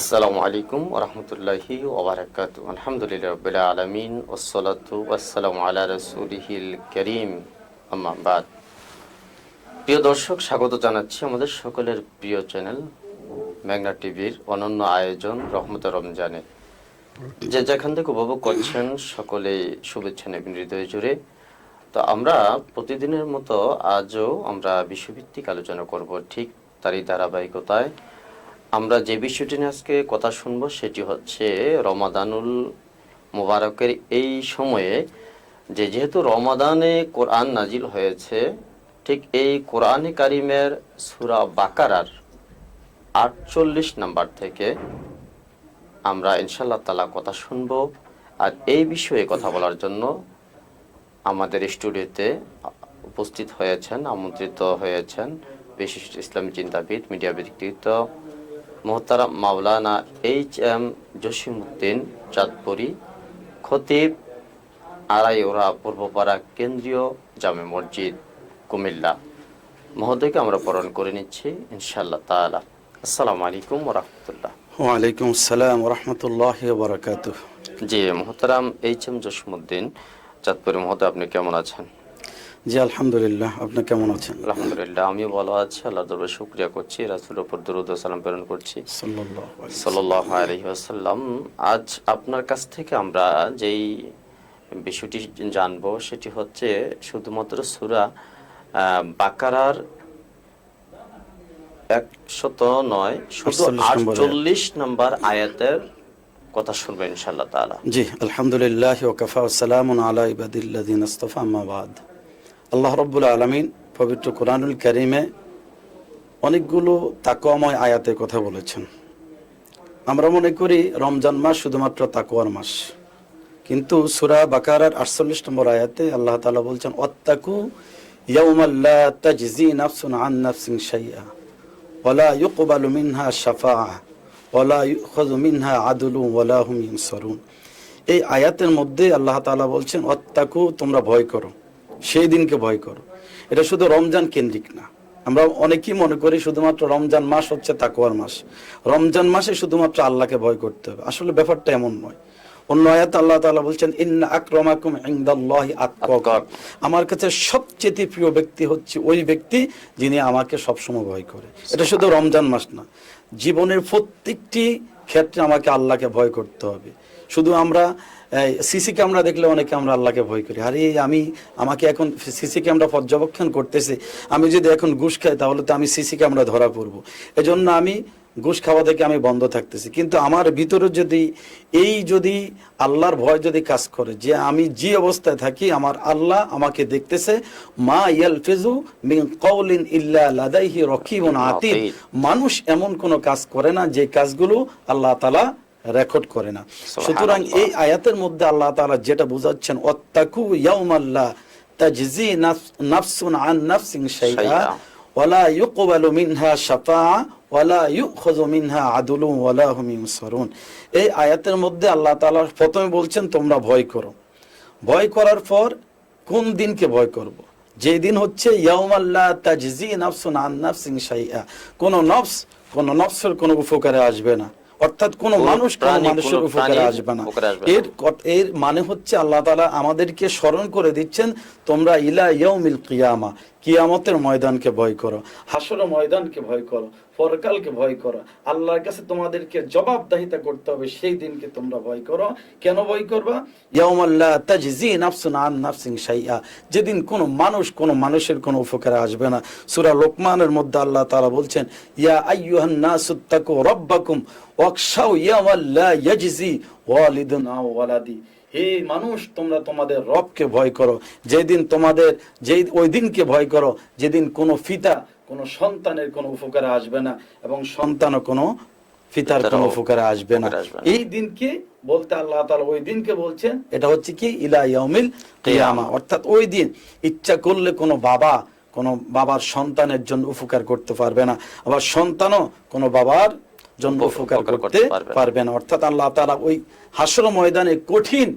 আসসালামু আলাইকুম ওয়া রাহমাতুল্লাহি ওয়া বারাকাতুহু। আলহামদুলিল্লাহি রাব্বিল আলামিন ওয়াসসালাতু ওয়াসসালামু আলা রাসূলিহিল কারীম, আম্মা বাদ। প্রিয় দর্শক, স্বাগত জানাচ্ছি আমাদের সকলের প্রিয় চ্যানেল মেঘনা টিভির অনন্য আয়োজন রহমতের রমজানে। যে যেখান থেকে উপভোগ করছেন সকলেই শুভেচ্ছা নেবেন হৃদয় জুড়ে। তো আমরা প্রতিদিনের মতো আজও আমরা বিষয়ভিত্তিক আলোচনা করব, ঠিক তারই ধারাবাহিকতায় আমরা যে বিষয়টি নিয়ে আজকে কথা শুনবো সেটি হচ্ছে রমাদানুল মুবারকের এই সময়ে যেহেতু রমাদানে কোরআন নাজিল হয়েছে, ঠিক এই কোরআনে কারিমের সূরা বাকারার 48 নাম্বার থেকে আমরা ইনশাআল্লাহ তাআলা কথা শুনবো। আর এই বিষয়ে কথা বলার জন্য আমাদের স্টুডিওতে উপস্থিত হয়েছেন, আমন্ত্রিত হয়েছেন বিশিষ্ট ইসলামী চিন্তাবিদ, মিডিয়া ব্যক্তিত্ব মোহতারাম মাওলানা এইচ.এম. জসিমউদ্দিন চাঁদপুরি, খতিব, আড়াইওড়া পূর্বপাড়া কেন্দ্রীয় জামে মসজিদ, কুমিল্লা। মহোদয়কে আমরা বরণ করে নিচ্ছি ইনশাআল্লাহ তাআলা। আসসালামু আলাইকুম ওয়া রাহমাতুল্লাহ। ওয়া আলাইকুম আসসালাম ওয়া রাহমাতুল্লাহি ওয়া বারাকাতুহু। জি, মোহতারাম এইচ.এম. জসিমউদ্দিন চাঁদপুরি মহোদয়, আপনি কেমন আছেন? জি আলহামদুলিল্লাহ, আপনি কেমন আছেন? আলহামদুলিল্লাহ, আমিও ভালো আছি। আল্লাহর দরবারে শুকরিয়া করছি, রাসূলের উপর দরুদ ও সালাম প্রেরণ করছি সাল্লাল্লাহু আলাইহি ওয়াসাল্লাম। আজ আপনার কাছ থেকে আমরা যেই বিষয়টি জানবো সেটি হচ্ছে শুধুমাত্র সূরা বাকারার 109 শুধু 48 নম্বর আয়াতের কথা শুনবো ইনশাআল্লাহ তাআলা। জি আলহামদুলিল্লাহ ওয়া কাফা ওয়া সালামুন আলা ইবাদিল্লাযিনা ইসতাফা, আম্মা বাদ। আল্লাহ রাব্বুল আলামিন পবিত্র কোরআনুল কারীমে অনেকগুলো তাকওয়াময় আয়াতের কথা বলেছেন। আমরা মনে করি রমজান মাস শুধুমাত্র তাকওয়ার মাস, কিন্তু সূরা বাকারার 48 নম্বর আয়াতে আল্লাহ তাআলা বলছেন ওয়াত্তাকু ইয়াওমাল লা তাজজি নাফসুন আন নাফসিন শাইআ ওয়া লা ইউকবালু মিনহা শাফাআহ ওয়া লা ইউখাযু মিনহা আদলুন ওয়া লা হুম ইনসারুন। এই আয়াতের মধ্যে আল্লাহ তাআলা বলছেন ওয়াত্তাকু, তোমরা ভয় করো, সেই দিনকে ভয় করো। এটা শুধু রমজান কেন্দ্রিক না। আমরা অনেকেই মনে করি শুধুমাত্র রমজান মাস হচ্ছে তাকওয়ার মাস, রমজান মাসে শুধুমাত্র আল্লাহকে ভয় করতে হবে। আসলে ব্যাপারটা এমন নয়। অন্য আয়াতে আল্লাহ তাআলা বলছেন ইন্না আকরামাকুম ইনদাল্লাহি আতকাকুম, আমার কাছে সবচেয়ে প্রিয় ব্যক্তি হচ্ছে ওই ব্যক্তি যিনি আমাকে সবসময় ভয় করে। এটা শুধু রমজান মাস না, জীবনের প্রত্যেকটি ক্ষেত্রে আমাকে আল্লাহকে ভয় করতে হবে। শুধু আমরা সিসি ক্যামেরা দেখলে অনেকে আমরা আল্লাহকে ভয় করি। আরে আমাকে এখন সিসি ক্যামেরা পর্যবেক্ষণ করতেছে, আমি যদি এখন ঘুষ খাই তাহলে তো আমি সিসি ক্যামেরা ধরা পড়বো, এজন্য আমি ঘুষ খাওয়া থেকে আমি বন্ধ থাকতেছি। কিন্তু আমার ভিতরে যদি আল্লাহর ভয় যদি কাজ করে, যে আমি যে অবস্থায় থাকি আমার আল্লাহ আমাকে দেখতেছে, মা ইয়ালফিজু মিন কাওলিন ইল্লা লাদাইহি রাকিবুন আতীদ, মানুষ এমন কোনো কাজ করে না যে কাজগুলো আল্লাহ তাআলা রেকর্ড করে না। সুতরাং এই আয়াতের মধ্যে আল্লাহ তাআলা যেটা বোঝাচ্ছেন ওয়াত্তাকু ইয়াওমাল লা তাজজি নাফসুন আন নাফসিন শাইআ ওয়া লা ইউকবালু মিনহা শাফাআ ওয়া লা ইউখাযু মিনহা আদলুন ওয়া লা হুম ইনসারুন। এই আয়াতের মধ্যে আল্লাহ তাআলা প্রথমে বলছেন তোমরা ভয় করো। ভয় করার পর কোন দিনকে ভয় করব? যে দিন হচ্ছে ইয়াউমাল লা তাজজি নাফসুন আন নাফসিন শাইআ, কোন নফসের কোনো উপকারে আসবে না, অর্থাৎ কোন মানুষ কোন মানুষের উপকারে আসবে না। এর মানে হচ্ছে আল্লাহ তাআলা আমাদেরকে স্মরণ করে দিচ্ছেন তোমরা ইলা ইয়াউমিল কিয়ামা, কিয়ামতের ময়দানকে ভয় করো, হাসরের ময়দানকে ভয় করো, পরকালকে ভয় করো, আল্লাহর কাছে তোমাদেরকে জবাবদিহিতা করতে হবে, সেই দিনকে তোমরা ভয় করো। কেন ভয় করবা? ইয়াউমাল লা তাজজি নাফসুন আন নাফসিন শাইআ, যেদিন কোনো মানুষ কোনো মানুষের কোনো উপকারে আসবে না। সূরা লোকমানের মধ্যে আল্লাহ তাআলা বলছেন ইয়া আইয়ুহান নাসুত্তাকু রাব্বাকুম ওয়াখশাউ ইয়াওমাল লা ইয়াজজি ওয়ালিদুন আও ওয়ালাদি, হে মানুষ তোমরা তোমাদের রবকে ভয় করো, ওই দিনকে ভয় করো যেদিন কোনো পিতা কোনো সন্তানের কোনো উপকারে আসবে না এবং সন্তানও কোনো পিতার কোনো উপকারে আসবে না। এই দিনকে বলতে আল্লাহ তাআলা ওই দিনকে বলছেন এটা হচ্ছে কি ইলা ইয়াউমিল কিয়ামা, অর্থাৎ ওই দিন ইচ্ছা করলে কোনো বাবার সন্তানের জন্য উপকার করতে পারবে না, আবার সন্তানও কোনো বাবার জন্য উপকার করতে পারবে না। অর্থাৎ আল্লাহ তাআলা ওই হাসর ময়দানে কঠিন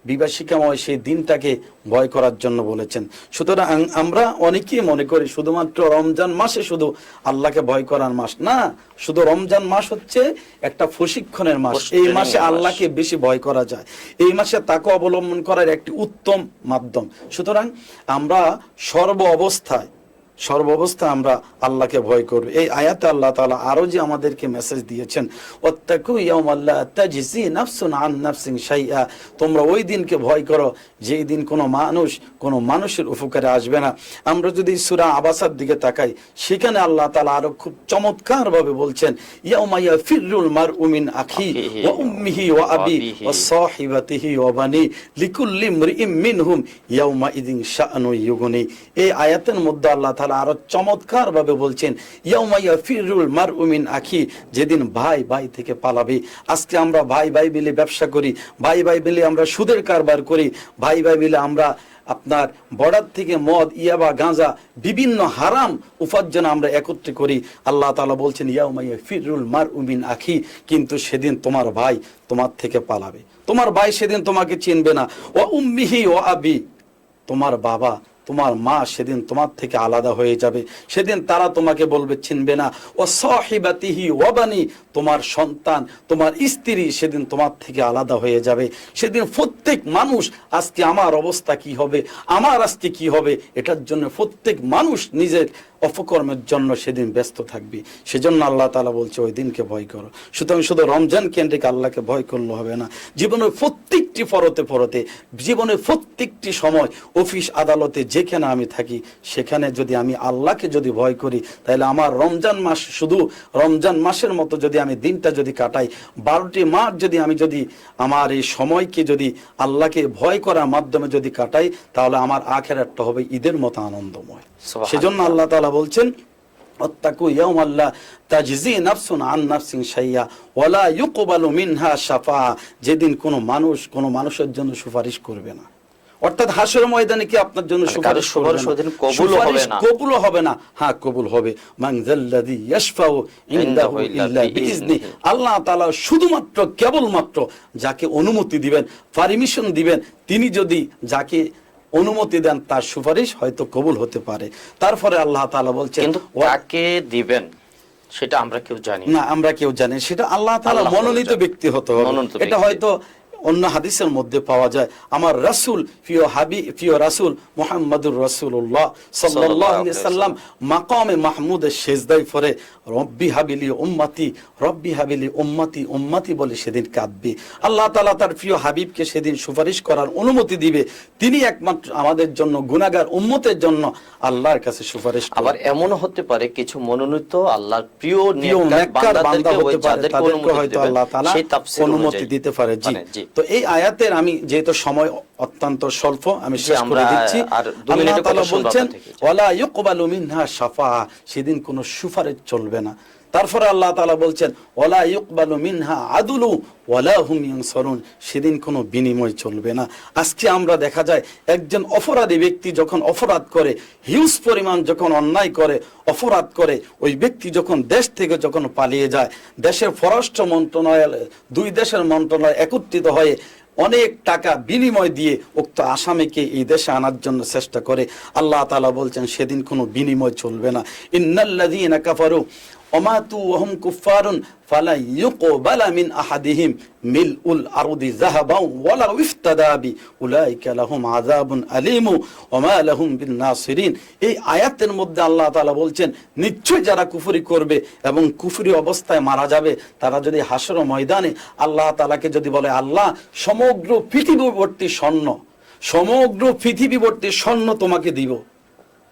বিভীষিকাময় সেই দিনটাকে ভয় করার জন্য বলেছেন। সুতরাং আমরা অনেকেই মনে করি শুধুমাত্র রমজান মাসে শুধু আল্লাহকে ভয় করার মাস না, শুধু রমজান মাস হচ্ছে একটা প্রশিক্ষণের মাস। এই মাসে আল্লাহকে বেশি ভয় করা যায়, এই মাসে তাকে অবলম্বন করার একটি উত্তম মাধ্যম। সুতরাং আমরা সর্বাবস্থায় আমরা আল্লাহকে ভয় করব। এই আয়াতে আল্লাহ তাআলা আরো যে আমাদেরকে মেসেজ দিয়েছেন, ওয়াত্তাকু ইয়াওমাল্লা তাজজি নাফসুন আন নাফসিন শাইআ, তোমরা ওই দিনকে ভয় করো যেই দিন কোনো মানুষের উপকারে আসবে না। আমরা যদি সূরা আবাসার দিকে তাকাই, সেখানে আল্লাহ তাআলা আরো খুব চমৎকার ভাবে বলছেন, ইয়াউমা ইয়াফিরুল মারউ মিন আখি ওয়া উম্মিহি ওয়া আবি ওয়া সাহিবাতিহি ওয়া বানি লিকুল্লি ইমরিইম মিনহুম ইয়াউমা ইদিন শাআনু ইউগনি। এই আয়াতের মধ্যে আল্লাহ তাআলা আরো চমৎকার ভাবে বলছেন, ইয়াউমা ইয়াফিরুল মারউ মিন আখি, যেদিন ভাই ভাই থেকে পালাবে। আজকে আমরা ভাই ভাই মিলে ব্যবসা করি, ভাই ভাই মিলে আমরা সুদের কারবার করি, ভাই ভাই মিলে আমরা আপনার বর্ডার থেকে মদ, ইয়াবা, গাঁজা, বিভিন্ন হারাম উপার্জন আমরা একত্রে করি। আল্লাহ তাআলা বলছেন, ইয়াউমা ইয়াফিরুল মারউ মিন আখি, কিন্তু সেদিন তোমার ভাই তোমার থেকে পালাবে, তোমার ভাই সেদিন তোমাকে চিনবে না। ওয়া উম্মিহি ওয়া আবি, তোমার বাবা তোমার মা সেদিন তোমার থেকে আলাদা হয়ে যাবে, সেদিন তারা তোমাকে বলবে চিনবে না। ও সাহিবাতিহি ওয়া বানি, তোমার সন্তান তোমার স্ত্রী সেদিন তোমার থেকে আলাদা হয়ে যাবে। সেদিন প্রত্যেক মানুষ, আজকে আমার অবস্থা কি হবে, আমার আজকে কি হবে, এটার জন্য প্রত্যেক মানুষ নিজের অপকর্মের জন্য সেদিন ব্যস্ত থাকবে। সেজন্য আল্লাহ তাআলা বলছে ওই দিনকে ভয় করো। সুতরাং শুধু রমজান কেন্দ্রিক আল্লাহকে ভয় করলে হবে না, জীবনের প্রত্যেকটি পরতে জীবনের প্রত্যেকটি সময়, অফিস আদালতে যেখানে আমি থাকি, সেখানে যদি আমি আল্লাহকে যদি ভয় করি, তাহলে আমার রমজান মাস, শুধু রমজান মাসের মতো যদি আমি দিনটা যদি কাটাই, 12টি মাস যদি আমি আমার এই সময়কে যদি আল্লাহকে ভয় করার মাধ্যমে যদি কাটাই, তাহলে আমার আখিরাতটা হবে ঈদের মতো আনন্দময়। সেজন্য আল্লাহ তাআলা বলছেন, ওয়াত্তাকু ইয়াওমাল্লা তাজজি নাফসুন আন নাফসিন শাইআ ওয়ালা ইউকবালু মিনহা শাফাআ, যেদিন কোনো মানুষের জন্য সুপারিশ করবে না। অর্থাৎ হাসরের ময়দানে কি আপনার জন্য সুপারিশ কবুল হবে না? হ্যাঁ, কবুল হবে। মান যাল্লাযী ইয়াশফাউ ইনদাহু ইল্লা বিইজনি, আল্লাহ তাআলা শুধুমাত্র কেবলমাত্র যাকে অনুমতি দিবেন, পারমিশন দিবেন, তিনি যদি যাকে অনুমতি দেন, তার সুপারিশ হয়তো কবুল হতে পারে। তারপরে আল্লাহ তাআলা বলছেন, কিন্তু কাকে দিবেন সেটা আমরা কেউ জানি না, আমরা কেউ জানি, সেটা আল্লাহ তাআলা মনোনীত ব্যক্তি হতে হবে। এটা হয়তো অন্য হাদিসের মধ্যে পাওয়া যায়, আমার রাসূল প্রিয় রাসূল মুহাম্মদুর রাসূলুল্লাহ সাল্লাল্লাহু আলাইহি ওয়াসাল্লাম মাকামে মাহমুদের সিজদায় পড়ে রব্বি হাবিলি উম্মতি, রব্বি হাবিলি উম্মতি, উম্মতি বলে সেদিন কাঁদবে। আল্লাহ তাআলা তার প্রিয় হাবিবকে সেদিন সুপারিশ করার অনুমতি দিবে। তিনি একমাত্র আমাদের জন্য, গুনাহগার উম্মতের জন্য আল্লাহর কাছে সুপারিশ করবেন। আবার এমনও হতে পারে কিছু মনোনীত আল্লাহর প্রিয় নেককার বান্দা হতে পারে, তাদেরকে হয়তো আল্লাহ তাআলা অনুমতি দিতে পারে। জি, তো এই আয়াতের আমি যেহেতু সময় অত্যন্ত স্বল্প, আমি শেষ করে দিচ্ছি। আল্লাহ তাআলা বলছেন, ওয়ালা ইউকবালু মিনহা শাফাআ, সেদিন কোনো সুপারিশ চলবে না। তারপরে আল্লাহ তাআলা বলছেন, ওয়ালা ইউকবালু মিনহা আদলু ওয়ালা হুম ইউনসারুন, সেদিন কোনো বিনিময় চলবে না। আজকে আমরা দেখা যায় একজন অপরাধী ব্যক্তি যখন অপরাধ করে, হিউজ পরিমাণ যখন অন্যায় করে, অপরাধ করে, ওই ব্যক্তি যখন দেশ থেকে যখন পালিয়ে যায়, দেশের পররাষ্ট্র মন্ত্রণালয়, দুই দেশের মন্ত্রণালয় একত্রিত হয়ে অনেক টাকা বিনিময় দিয়ে উক্ত আসামিকে এই দেশে আনার জন্য চেষ্টা করে। আল্লাহ তাআলা বলছেন সেদিন কোনো বিনিময় চলবে না। ইন্নাল্লাযীনা কাফারু ওমাতু ওয়া হুম কুফফারুন ফালা ইউকবালা মিন আহাদিহিম মিলউল আরদি যাহাবান ওয়ালা ইফতাদা বি উলাইকা লাহুম আযাবুন আলীমু ওয়া মা লাহুম বিন নাসিরিন। এই আয়াতের মধ্যে আল্লাহ তাআলা বলছেন, নিশ্চয় যারা কুফরি করবে এবং কুফরি অবস্থায় মারা যাবে, তারা যদি হাসর ময়দানে আল্লাহ তাআলাকে যদি বলে, আল্লাহ সমগ্র পৃথিবীবর্তী স্বর্ণ তোমাকে দিব,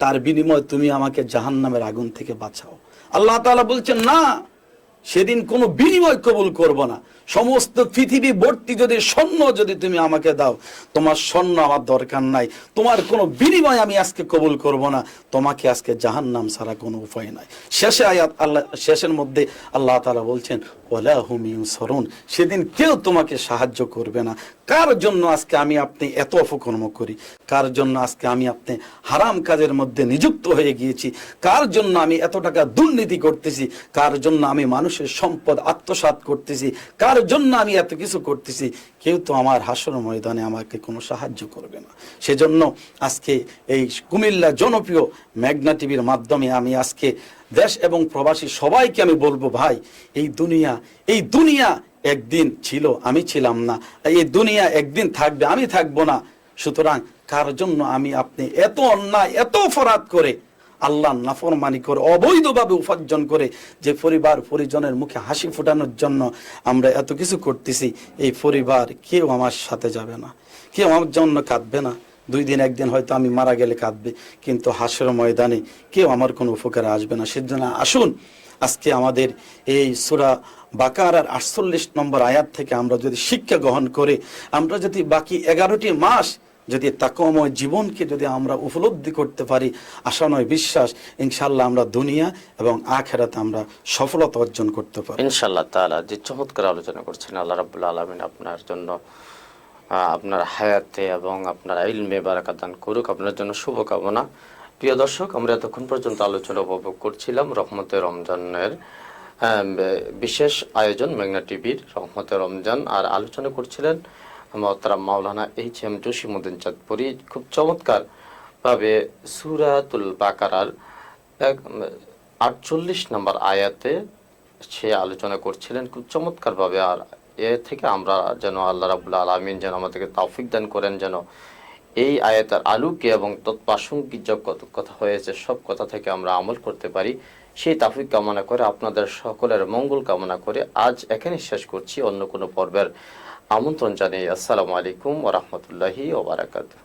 তার বিনিময়ে তুমি আমাকে জাহান্নামের আগুন থেকে বাঁচাও। আল্লাহ তাআলা বলছেন, না, সেদিন কোনো বিনিময় কবুল করব না। সমস্ত পৃথিবী ভর্তি যদি স্বর্ণ যদি তুমি আমাকে দাও, তোমার স্বর্ণ আমার দরকার নাই, তোমার কোনো বিনিময় আমি আজকে কবুল করব না, তোমাকে আজকে জাহান্নাম ছাড়া কোনো উপায় নাই। শেষের মধ্যে আল্লাহ তাআলা বলছেন, ওয়ালা হুম ইউনসারুন, সেদিন কেউ তোমাকে সাহায্য করবে না, কার জন্য আজকে আমি আপনি এত অপকর্ম করি, কার জন্য আজকে আমি আপনি হারাম কাজের মধ্যে নিযুক্ত হয়ে গিয়েছি, কার জন্য আমি এত টাকা দুর্নীতি করতেছি, কার জন্য আমি মানুষের সম্পদ আত্মসাৎ করতেছি, কার জন্য আমি এত কিছু করতেছি, কেউ তো আমার হাসর ময়দানে আমাকে কোনো সাহায্য করবে না। সেজন্য আজকে এই কুমিল্লা জনপ্রিয় মেঘনা টিভির মাধ্যমে আমি আজকে দেশ এবং প্রবাসী সবাইকে আমি বলবো, ভাই এই দুনিয়া একদিন ছিল, আমি ছিলাম না, এই দুনিয়া একদিন থাকবে, আমি থাকবো না। সুতরাং কার জন্য আমি আপনি এত অন্যায় এত অপরাধ করে আল্লাহ নাফরমানি করে অবৈধভাবে উপার্জন করে যে পরিবার পরিজনের মুখে হাসি ফোটানোর জন্য আমরা এত কিছু করতেছি, এই পরিবার কেউ আমার সাথে যাবে না, কেউ আমার জন্য কাঁদবে না। 2 দিন 1 দিন হয়তো আমি মারা গেলে কাঁদবে, কিন্তু হাসর ময়দানে কেউ আমার কোনো উপকারে আসবে না। সেজন্য আসুন আজকে আমাদের এই সূরা বাকারার 48 নম্বর আয়াত থেকে আমরা যদি শিক্ষা গ্রহণ করে, আমরা যদি বাকি 11টি মাস যদি তাকওয়াময় জীবনকে যদি আমরা উপলব্ধি করতে পারি, আশা নয় বিশ্বাস, ইনশাআল্লাহ আমরা দুনিয়া এবং আখিরাতে আমরা সফলতা অর্জন করতে পারি ইনশাআল্লাহ তাআলা। যে চমৎকার আলোচনা করছেন, আল্লাহ রাব্বুল আলামিন আপনার জন্য আপনার হায়াতে এবং আপনার ইলমে বারাকাত দান করুক, আপনার জন্য শুভকামনা। প্রিয় দর্শক, আমরা এতক্ষণ পর্যন্ত আলোচনা উপভোগ করছিলাম রহমতে রমজানের বিশেষ আয়োজন মেঘনা টিভির রহমতে রমজান, আর আলোচনা করছিলেন মোহতারাম মাওলানা HM জসিমউদ্দিন চাঁদপুরী। খুব চমৎকার ভাবে সূরাতুল বাকারার 48 নম্বর আয়াতে সে আলোচনা করছিলেন খুব চমৎকার ভাবে। আর এ থেকে আমরা যেন আল্লাহ রাব্বুল আলামিন যেন আমাদেরকে তৌফিক দান করেন, যেন এই আয়াতের আলোকে এবং তৎপ্রাসঙ্গিক যে কথা হয়েছে সব কথা থেকে আমরা আমল করতে পারি, সেই তৌফিক কামনা করে আপনাদের সকলের মঙ্গল কামনা করে আজ এখানে শেষ করছি। অন্য কোনো পর্বের আমন্ত্রণ জানিয়ে আসসালামু আলাইকুম ওয়া রাহমাতুল্লাহি ওয়া বারাকাতুহু।